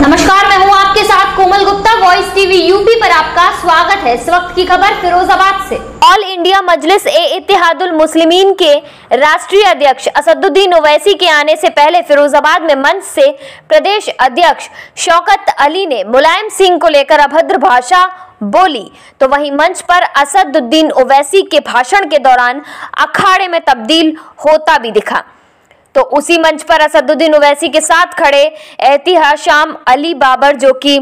नमस्कार, मैं हूं आपके साथ कोमल गुप्ता। वॉइस टीवी यूपी पर आपका स्वागत है। इस वक्त की खबर फिरोजाबाद से। ऑल इंडिया मजलिस ए इत्तेहादुल मुस्लिमीन के राष्ट्रीय अध्यक्ष असदुद्दीन ओवैसी के आने से पहले फिरोजाबाद में मंच से प्रदेश अध्यक्ष शौकत अली ने मुलायम सिंह को लेकर अभद्र भाषा बोली, तो वहीं मंच पर असदुद्दीन ओवैसी के भाषण के दौरान अखाड़े में तब्दील होता भी दिखा। तो उसी मंच पर असदुद्दीन ओवैसी के साथ खड़े एहतिशाम अली बाबर, जो कि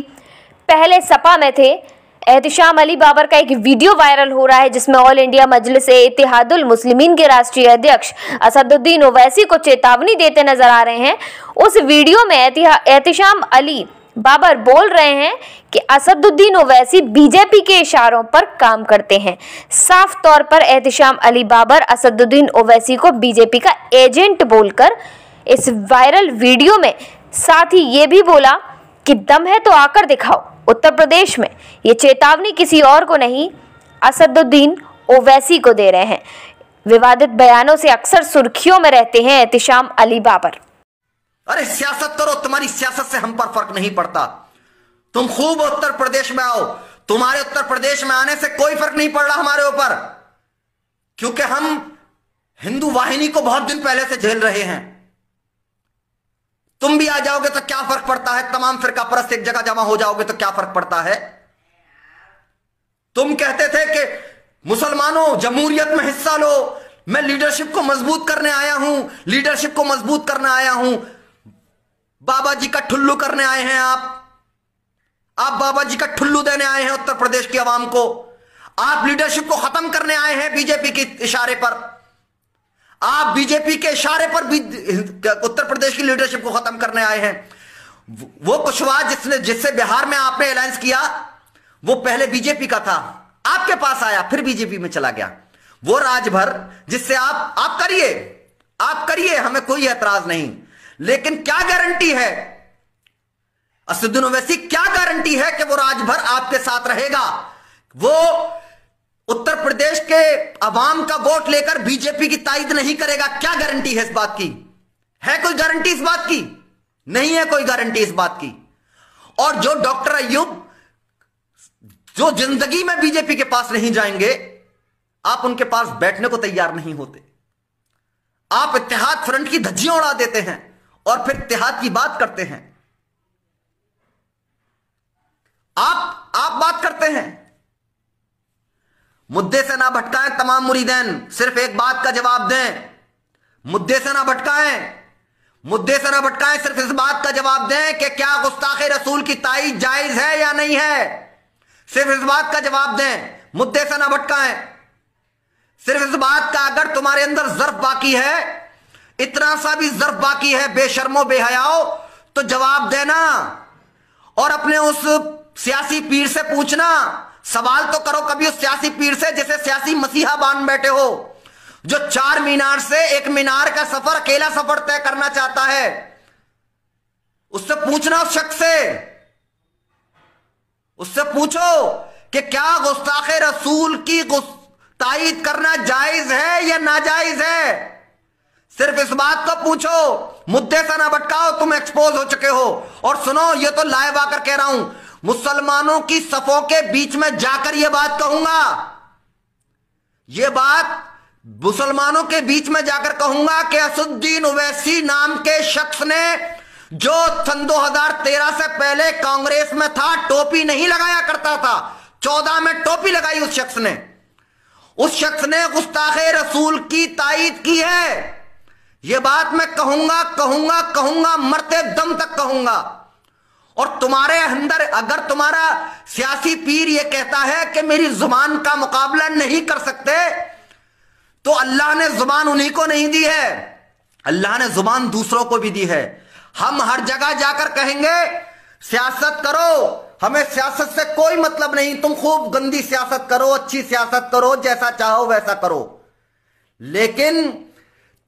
पहले सपा में थे, एहतिशाम अली बाबर का एक वीडियो वायरल हो रहा है जिसमें ऑल इंडिया मजलिस ए इत्तेहादुल मुस्लिमीन के राष्ट्रीय अध्यक्ष असदुद्दीन ओवैसी को चेतावनी देते नजर आ रहे हैं। उस वीडियो में एहतिशाम अली बाबर बोल रहे हैं कि असदुद्दीन ओवैसी बीजेपी के इशारों पर काम करते हैं। साफ तौर पर एहतिशाम अली बाबर असदुद्दीन ओवैसी को बीजेपी का एजेंट बोलकर इस वायरल वीडियो में साथ ही ये भी बोला कि दम है तो आकर दिखाओ। उत्तर प्रदेश में ये चेतावनी किसी और को नहीं, असदुद्दीन ओवैसी को दे रहे हैं। विवादित बयानों से अक्सर सुर्खियों में रहते हैं एहतिशाम अली बाबर। अरे सियासत करो, तुम्हारी सियासत से हम पर फर्क नहीं पड़ता। तुम खूब उत्तर प्रदेश में आओ, तुम्हारे उत्तर प्रदेश में आने से कोई फर्क नहीं पड़ रहा हमारे ऊपर, क्योंकि हम हिंदू वाहिनी को बहुत दिन पहले से झेल रहे हैं। तुम भी आ जाओगे तो क्या फर्क पड़ता है? तमाम फिरका परस्त एक जगह जमा हो जाओगे तो क्या फर्क पड़ता है? तुम कहते थे कि मुसलमानों जमहूरियत में हिस्सा लो, मैं लीडरशिप को मजबूत करने आया हूं, लीडरशिप को मजबूत करने आया हूं। बाबा जी का ठुल्लू करने आए हैं आप बाबा जी का ठुल्लू देने आए हैं उत्तर प्रदेश की आवाम को। आप लीडरशिप को खत्म करने आए हैं बीजेपी के इशारे पर। आप बीजेपी के इशारे पर भी उत्तर प्रदेश की लीडरशिप को खत्म करने आए हैं। वो कुशवाहा जिससे बिहार में आपने अलायंस किया, वो पहले बीजेपी का था, आपके पास आया, फिर बीजेपी में चला गया। वो राजभर जिससे आप करिए, हमें कोई एतराज नहीं, लेकिन क्या गारंटी है असदुद्दीन ओवैसी, क्या गारंटी है कि वो राजभर आपके साथ रहेगा? वो उत्तर प्रदेश के अवाम का वोट लेकर बीजेपी की तायद नहीं करेगा। क्या गारंटी है इस बात की? है कोई गारंटी इस बात की? नहीं है कोई गारंटी इस बात की। और जो डॉक्टर अय्यूब जो जिंदगी में बीजेपी के पास नहीं जाएंगे, आप उनके पास बैठने को तैयार नहीं होते। आप इत्तेहाद फ्रंट की धज्जियां उड़ा देते हैं और फिर इत्तेहाद की बात करते हैं। आप बात करते हैं, मुद्दे से ना भटकाएं तमाम मुरीदैन, सिर्फ एक बात का जवाब दें। मुद्दे से ना भटकाएं, सिर्फ इस बात का जवाब दें कि क्या गुस्ताखे रसूल की ताईद जायज है या नहीं है। सिर्फ इस बात का जवाब दें, मुद्दे से ना भटकाएं। सिर्फ इस बात का, अगर तुम्हारे अंदर ज़र्फ बाकी है, इतना सा भी ज़र्फ बाकी है बेशर्मो बेहयाओ, तो जवाब देना और अपने उस सियासी पीर से पूछना। सवाल तो करो कभी उस सियासी पीर से जिसे सियासी मसीहा बांध बैठे हो, जो 4 मीनार से 1 मीनार का सफर, अकेला सफर तय करना चाहता है। उससे पूछना, उस शख्स से, उससे पूछो कि क्या गुस्ताखे रसूल की तायद करना जायज है या नाजायज है। सिर्फ इस बात को पूछो, मुद्दे से ना भटकाओ, तुम एक्सपोज हो चुके हो। और सुनो, ये तो लाइव आकर कह रहा हूं, मुसलमानों की सफों के बीच में जाकर यह बात कहूंगा, यह बात मुसलमानों के बीच में जाकर कहूंगा कि असदुद्दीन ओवैसी नाम के शख्स ने, जो सन 2013 से पहले कांग्रेस में था, टोपी नहीं लगाया करता था, 14 में टोपी लगाई उस शख्स ने गुस्ताखे रसूल की तायद की है। यह बात मैं कहूंगा, मरते दम तक कहूंगा। और तुम्हारे अंदर अगर तुम्हारा सियासी पीर यह कहता है कि मेरी जुबान का मुकाबला नहीं कर सकते, तो अल्लाह ने जुबान उन्हीं को नहीं दी है, अल्लाह ने जुबान दूसरों को भी दी है। हम हर जगह जाकर कहेंगे सियासत करो, हमें सियासत से कोई मतलब नहीं, तुम खूब गंदी सियासत करो, अच्छी सियासत करो, जैसा चाहो वैसा करो, लेकिन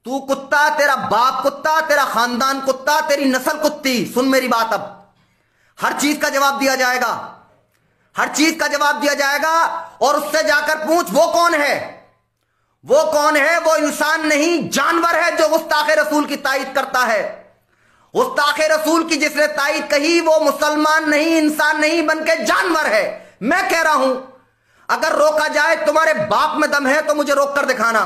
तू कुत्ता, तेरा बाप कुत्ता, तेरा खानदान कुत्ता, तेरी नस्ल कुत्ती। सुन मेरी बात, अब हर चीज का जवाब दिया जाएगा, हर चीज का जवाब दिया जाएगा। और उससे जाकर पूछ, वो कौन है? वो इंसान नहीं, जानवर है जो गुस्ताखे रसूल की तायद करता है। गुस्ताखे रसूल की जिसने ताईद कही वो मुसलमान नहीं, इंसान नहीं, बनके जानवर है। मैं कह रहा हूं अगर रोका जाए, तुम्हारे बाप में दम है तो मुझे रोक कर दिखाना।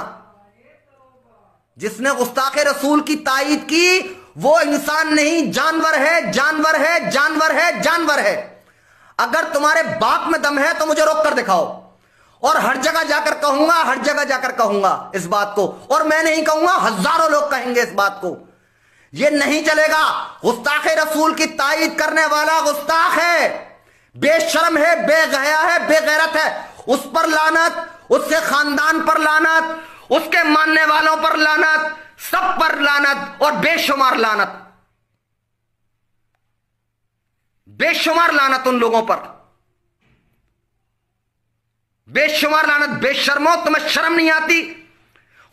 जिसने गुस्ताखे रसूल की ताईद की वो इंसान नहीं, जानवर है, जानवर है, जानवर है, जानवर है। अगर तुम्हारे बाप में दम है तो मुझे रोक कर दिखाओ। और हर जगह जाकर कहूंगा, हर जगह जाकर कहूंगा इस बात को। और मैं नहीं कहूंगा, हजारों लोग कहेंगे इस बात को। यह नहीं चलेगा। गुस्ताखे रसूल की ताईद करने वाला गुस्ताख है, बेशर्म है, बेगहया है, बेगैरत है। उस पर लानत, उसके खानदान पर लानत, उसके मानने वालों पर लानत, सब पर लानत और बेशुमार लानत, बेशुमार लानत उन लोगों पर, बेशुमार लानत। बेशर्मो, तुम्हें शर्म नहीं आती?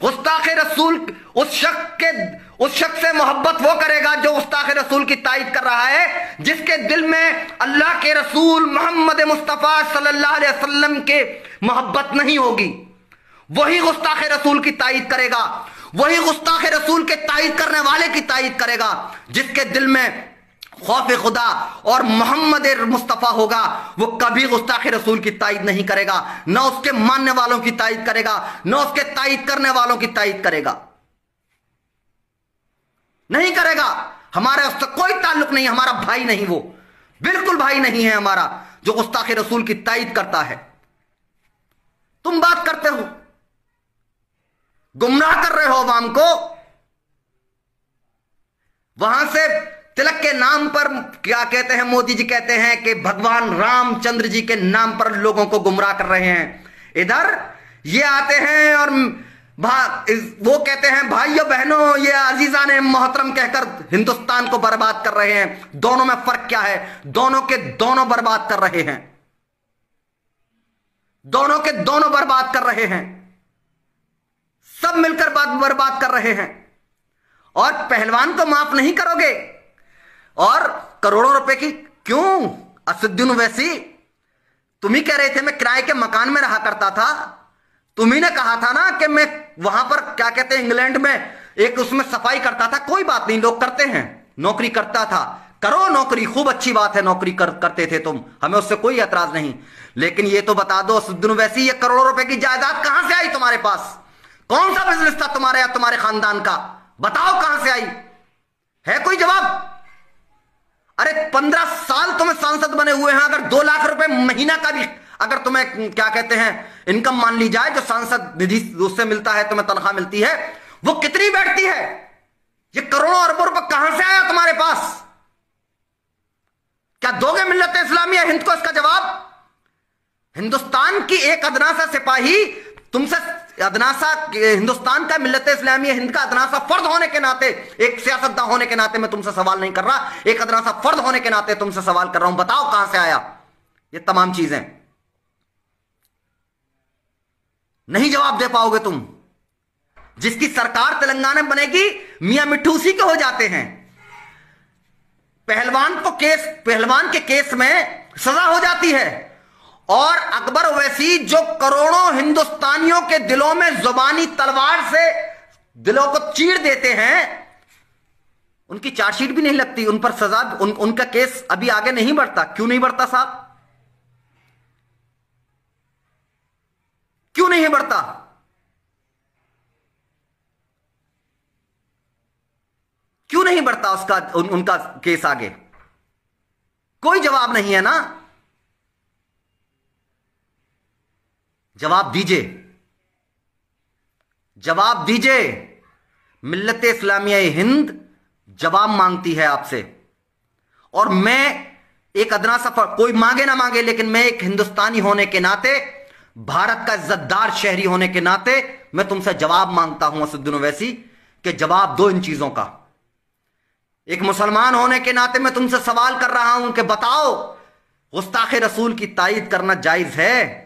गुस्ताखे रसूल उस शख्स से मोहब्बत वो करेगा जो गुस्ताखे रसूल की ताईद कर रहा है, जिसके दिल में अल्लाह के रसूल मोहम्मद मुस्तफा सल्लल्लाहु अलैहि वसल्लम के मोहब्बत नहीं होगी। वही गुस्ताखे रसूल की ताईद करेगा, वही गुस्ताखे रसूल के ताईद करने वाले की ताईद करेगा जिसके दिल में खौफ खुदा और मोहम्मद मुस्तफा होगा। वो कभी गुस्ताखे रसूल की ताईद नहीं करेगा, न उसके मानने वालों की ताईद करेगा, न उसके ताईद करने वालों की ताईद करेगा, नहीं करेगा। हमारे उससे कोई ताल्लुक नहीं, हमारा भाई नहीं, वो बिल्कुल भाई नहीं है हमारा जो गुस्ताखे रसूल की ताईद करता है। तुम बात करते हो, गुमराह कर रहे हो अवाम को। वहां से तिलक के नाम पर क्या कहते हैं, मोदी जी कहते हैं कि भगवान रामचंद्र जी के नाम पर लोगों को गुमराह कर रहे हैं। इधर ये आते हैं और वो कहते हैं भाइयों बहनों, ये अजीजान मोहतरम कहकर हिंदुस्तान को बर्बाद कर रहे हैं। दोनों में फर्क क्या है? दोनों के दोनों बर्बाद कर रहे हैं, दोनों के दोनों बर्बाद कर रहे हैं, सब मिलकर बर्बाद कर रहे हैं। और पहलवान को माफ नहीं करोगे? और करोड़ों रुपए की क्यों? असदुद्दीन ओवैसी, तुम ही कह रहे थे मैं किराए के मकान में रहा करता था। तुम्ही ने कहा था ना कि मैं वहां पर क्या कहते हैं इंग्लैंड में एक उसमें सफाई करता था। कोई बात नहीं, लोग करते हैं, नौकरी करता था, करो नौकरी, खूब अच्छी बात है, नौकरी करते थे तुम, हमें उससे कोई एतराज नहीं। लेकिन ये तो बता दो असदुद्दीन ओवैसी, ये करोड़ों रुपए की जायदाद कहां से आई तुम्हारे पास? कौन सा बिजनेस था तुम्हारे या तुम्हारे खानदान का? बताओ कहां से आई है? कोई जवाब? अरे 15 साल तुम्हें सांसद बने हुए हैं, अगर 2 लाख रुपए महीना का भी अगर तुम्हें क्या कहते हैं इनकम मान ली जाए, जो सांसद निधि उससे मिलता है, तुम्हें तनख्वाह मिलती है, वो कितनी बैठती है? ये करोड़ों अरबों रुपए कहां से आया तुम्हारे पास? क्या दोगे मिल्लत इस्लामिया हिंद को इसका जवाब? हिंदुस्तान की एक अदनासा सिपाही तुमसे, अदनासा हिंदुस्तान का, मिल्लत इस्लामिया हिंद का अदनासा फर्द होने के नाते, एक सियासतदान होने के नाते मैं तुमसे सवाल नहीं कर रहा, एक अदनासा फर्द होने के नाते तुमसे सवाल कर रहा हूं। बताओ कहां से आया ये तमाम चीजें? नहीं जवाब दे पाओगे तुम। जिसकी सरकार तेलंगाना में बनेगी, मियां मिट्ठू उसी के हो जाते हैं। पहलवान के केस में सजा हो जाती है। और अकबर ओवैसी जो करोड़ों हिंदुस्तानियों के दिलों में जुबानी तलवार से दिलों को चीर देते हैं, उनकी चार्जशीट भी नहीं लगती, उन पर सजा, उनका केस अभी आगे नहीं बढ़ता। क्यों नहीं बढ़ता साहब? क्यों नहीं बढ़ता? क्यों नहीं बढ़ता उसका उनका केस आगे? कोई जवाब नहीं है ना। जवाब दीजिए, जवाब दीजिए। मिल्लत इस्लामिया हिंद जवाब मांगती है आपसे। और मैं एक अदना सफर, कोई मांगे ना मांगे, लेकिन मैं एक हिंदुस्तानी होने के नाते, भारत का इज्जतदार शहरी होने के नाते मैं तुमसे जवाब मांगता हूं असदुद्दीन ओवैसी, कि जवाब दो इन चीजों का। एक मुसलमान होने के नाते मैं तुमसे सवाल कर रहा हूं कि बताओ, गुस्ताखे रसूल की ताईद करना जायज है?